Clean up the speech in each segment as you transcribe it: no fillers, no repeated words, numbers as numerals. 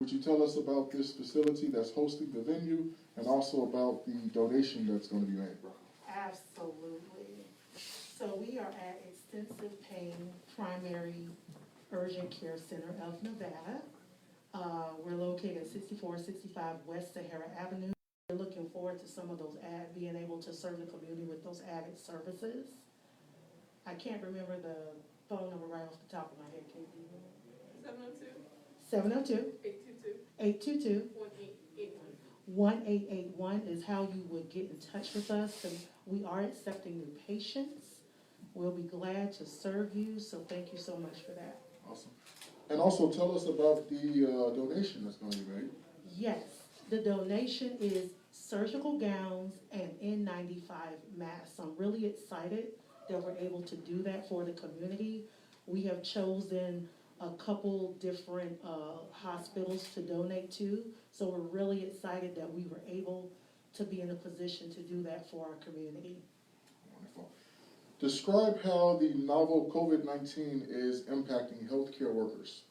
Would you tell us about this facility that's hosting the venue and also about the donation that's going to be made? Absolutely. So we are at Extensive Pain Primary Urgent Care Center of Nevada. We're located at 6465 West Sahara Avenue. We're looking forward to some of those being able to serve the community with those added services. I can't remember the phone number right off the top of my head. Can you remember? 702 822 1881 is how you would get in touch with us. And we are accepting new patients. We'll be glad to serve you, so thank you so much for that. Awesome. And also tell us about the donation that's going to be made. Yes, the donation is surgical gowns and N95 masks. I'm really excited that we're able to do that for the community. We have chosen a couple different hospitals to donate to, so we're really excited that we were able to be in a position to do that for our community. Wonderful. Describe how the novel COVID-19 is impacting healthcare workers.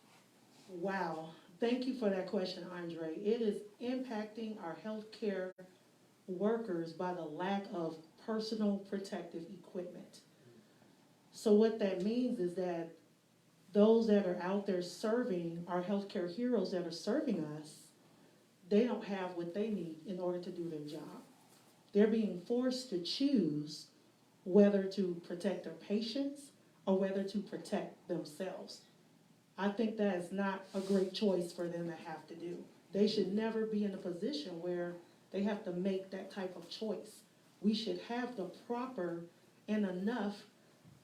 Wow, thank you for that question, Andre. It is impacting our healthcare workers by the lack of personal protective equipment. So what that means is that those that are out there serving, our healthcare heroes that are serving us, they don't have what they need in order to do their job. They're being forced to choose whether to protect their patients or whether to protect themselves. I think that is not a great choice for them to have to do. They should never be in a position where they have to make that type of choice. We should have the proper and enough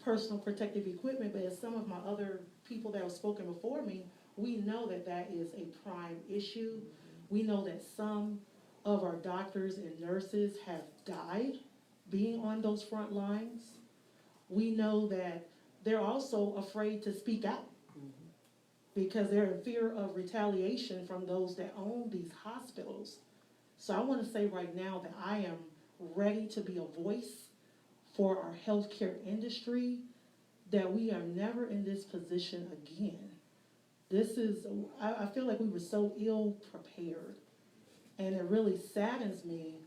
personal protective equipment, but as some of my other people that have spoken before me, we know that that is a prime issue. We know that some of our doctors and nurses have died being on those front lines. We know that they're also afraid to speak out because they're in fear of retaliation from those that own these hospitals. So I want to say right now that I am ready to be a voice for our healthcare industry, that we are never in this position again. I feel like we were so ill prepared, and it really saddens me,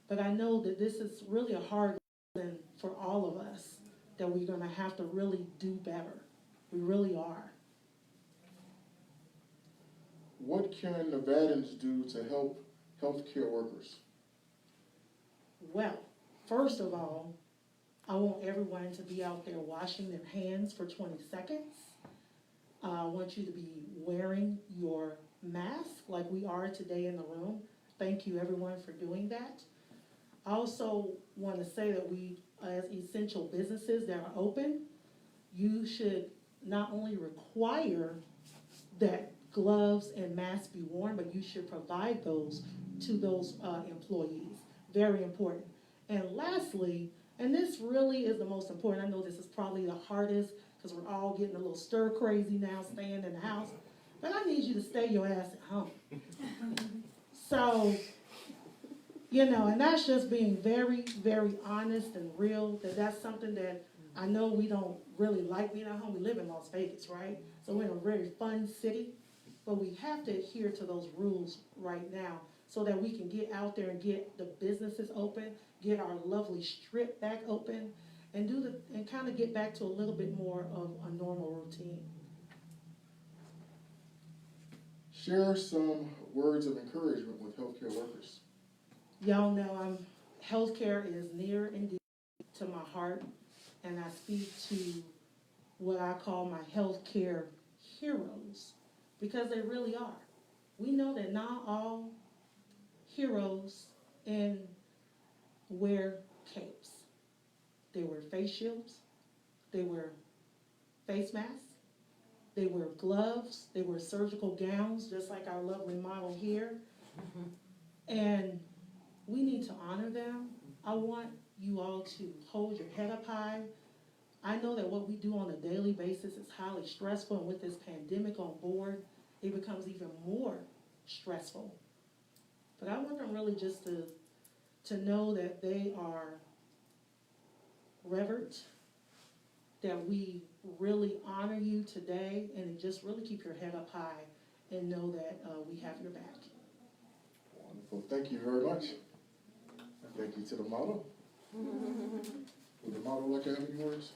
but I know that this is really a hard lesson for all of us, that we're gonna have to really do better. We really are. What can Nevadans do to help healthcare workers? Well, first of all, I want everyone to be out there washing their hands for 20 seconds. I want you to be wearing your mask like we are today in the room. Thank you everyone for doing that. I also want to say that we, as essential businesses that are open, you should not only require that gloves and masks be worn, but you should provide those to those employees. Very important. And lastly, and this really is the most important, I know this is probably the hardest because we're all getting a little stir crazy now staying in the house, but I need you to stay your ass at home. So, and that's just being very, very honest and real, that's something that I know we don't really like being at home. We live in Las Vegas, right? So we're in a very fun city, but we have to adhere to those rules right now so that we can get out there and get the businesses open, get our lovely strip back open, and kind of get back to a little bit more of a normal routine. Share some words of encouragement with healthcare workers. Y'all know healthcare is near and dear to my heart, and I speak to what I call my healthcare heroes, because they really are. We know that not all heroes wear capes. They wear face shields, they wear face masks, they wear gloves, they wear surgical gowns, just like our lovely model here. And we need to honor them. I want you all to hold your head up high. I know that what we do on a daily basis is highly stressful, and with this pandemic on board, it becomes even more stressful. But I want them really just to know that they are revered, that we really honor you today, and just really keep your head up high and know that we have your back. Wonderful, thank you very much. And thank you to the model. Would the model like to have any words?